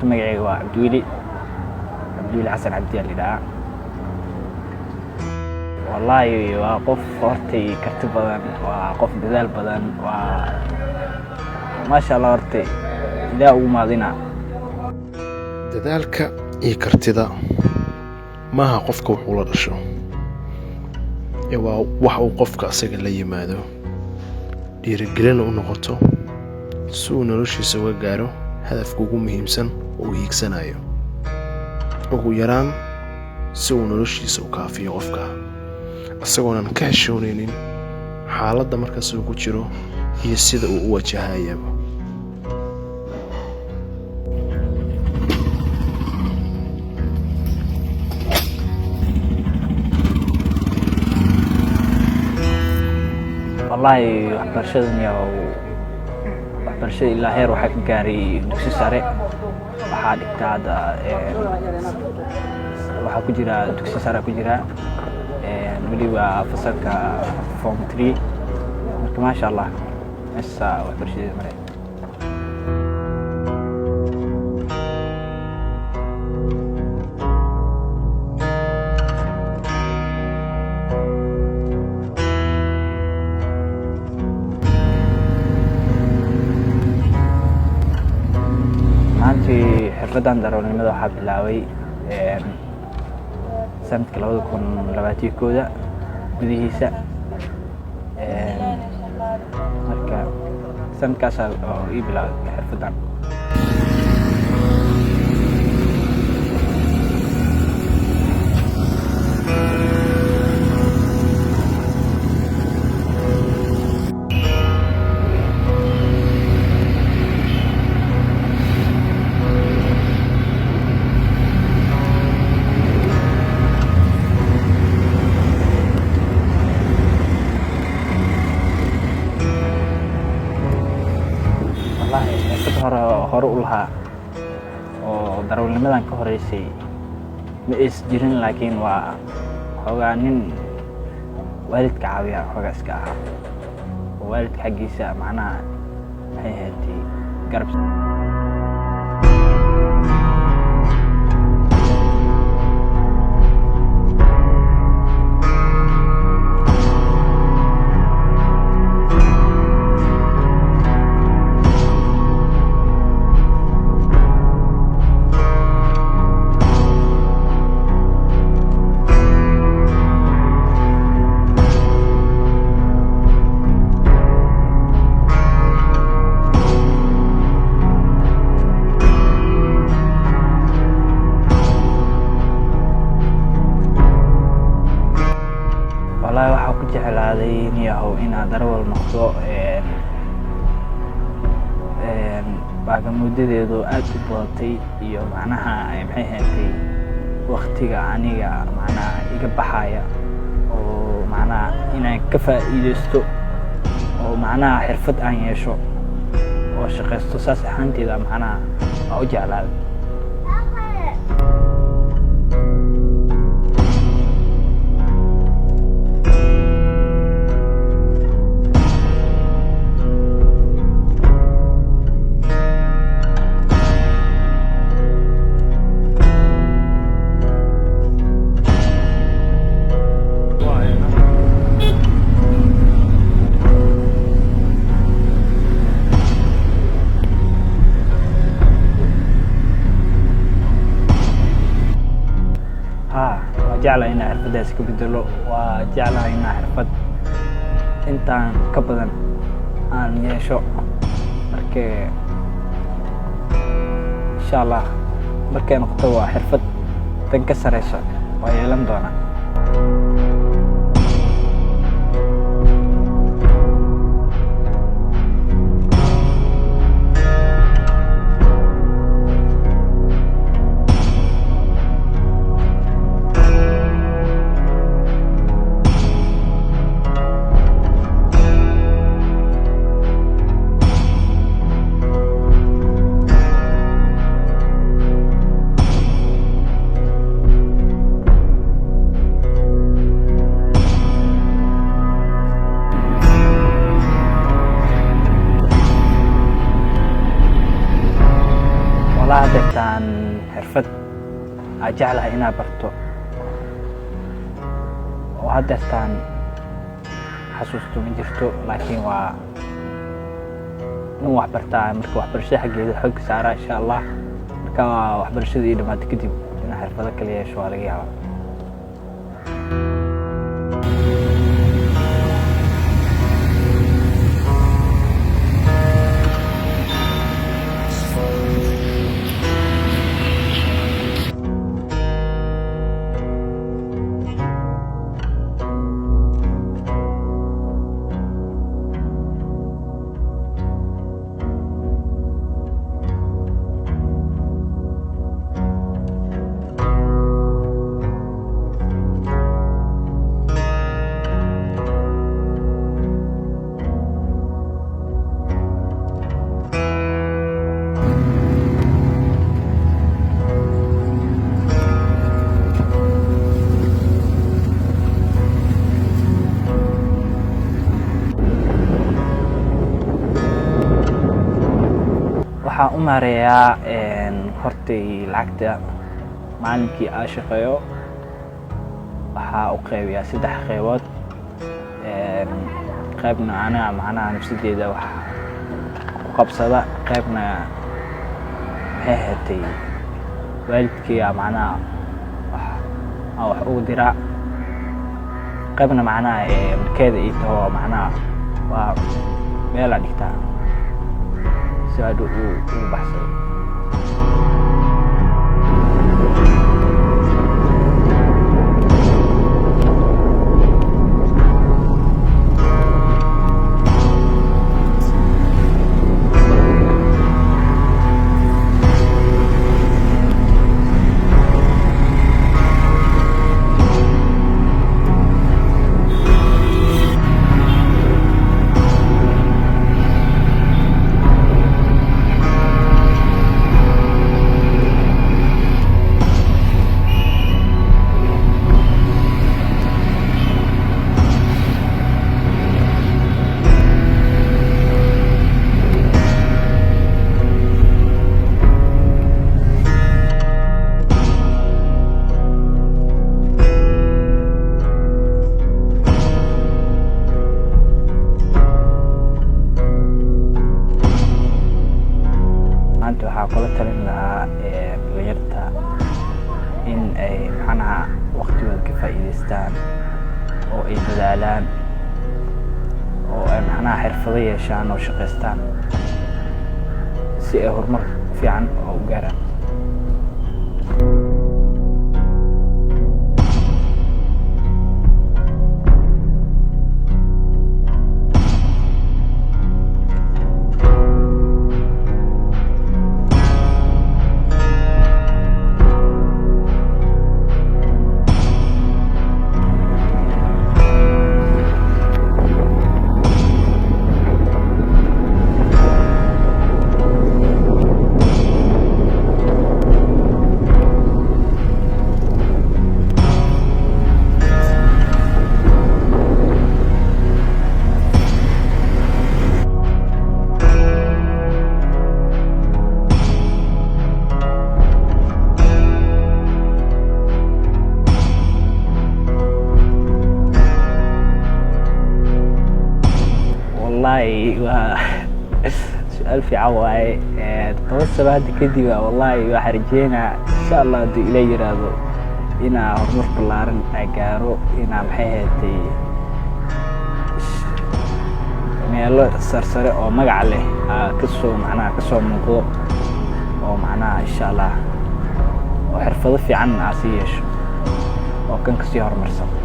magacayga waa Cabdiweli Xasan Cabdi lidhaa. Wallahi waa qof hortay karti badan, waa qof dadaal badan, waa maasha Allah hortay ilaa ugu maadina. dadaalka iyo kartida maaha qofka wuxuu la dhasho ee waa wax uu qofka asaga la yimaado dhiirigelin u noqoto si uu noloshiisa uga gaaro hadafka ugu muhiimsan oo uu hiigsanayo ugu yaraan si uu noloshiisa u kaafiyo qofka asagoonan ka heshoonaynin xaaladda markaas uu ku jiro iyo sida uu u wajahayaba. Wallahi waxbarashada ilaa heer waxaa ka gaaray dugsi sare. Waxaa dhigtaa hadda waxaa ku jira dugsi sare ku jira weliba fasalka form 3. marka maasha Allah meesha waxbarashada maray. xirfadan darawalnimada waxaa bilaabay sanadka 2021 gudihiisa. marka sanadkaas oo ii bilaabay xirfadan. hore u lahaa oo darawalnimadan ka horeysay ma is jirin, laakiin waa xogaa nin waalidka caawiya xogaa iska ahaa oo waalidka xaggiisa macnaha maxay ahayd garab. Wallahi waxaa ku jeclaaday niyahow inaan darawal noqdo. baagamudadeedu aad u badatay iyo macnaha maxay ahayd waqtiga aniga macnaha iga baxaya oo macnaha inaan ka faa'iideysto oo macnaha xirfad aan yeesho oo shaqeysto saas ahaanteeda macnaha waa u jeclaaday. jeclahay inaan xirfadaas ka bedelo, waa jeclahay inaan xirfad intaan ka badan aan yeesho. marka insha Allah markay noqoto waa xirfad tan ka sareyso waa yeelan doonaa. aan jeclahay inaan barto oo haddeertaan xasuusto ma jirto, laakiin waa in wax bartaa marka waxbarashada xaggeeda xoog saaraa insha Allah. Marka waxbarashada ii dhammaata kadib inaan xirfado kale yeesho waa laga yaabaa. waxaan u maareeyaa hortay lacagta maalinkii aan shaqeeyo waxaa u qaybiyaa 3 qaybood. qaybna aniga macnaha nafsadeeda wax ku qabsada, qaybna maxay ahaatay waalidkayga macnaha wax ugu diraa, qaybna macnaha markeeda ii taho macnaha waa meel aan dhigtaa si aad u baxsado. waxaa kula talin lahaa dhalinyarta in ay macnaha waqtigooda ka faa'iidaystaan oo ay dadaalaan oo ay macnaha xirfado yeeshaan oo shaqaystaan si ay horumar fiican oo u gaaraan. والله سؤال في عواي توصل هذا كدي والله وحرجينا إن شاء الله دي إلي رادو إنا هرمر كلارن أجارو إنا بحياتي ميلو سرسرة أو مقعلة كسو معناها كسو موضوع أو معناها إن شاء الله وحرفض في عنا عسيش وكان كسي هرمرسم.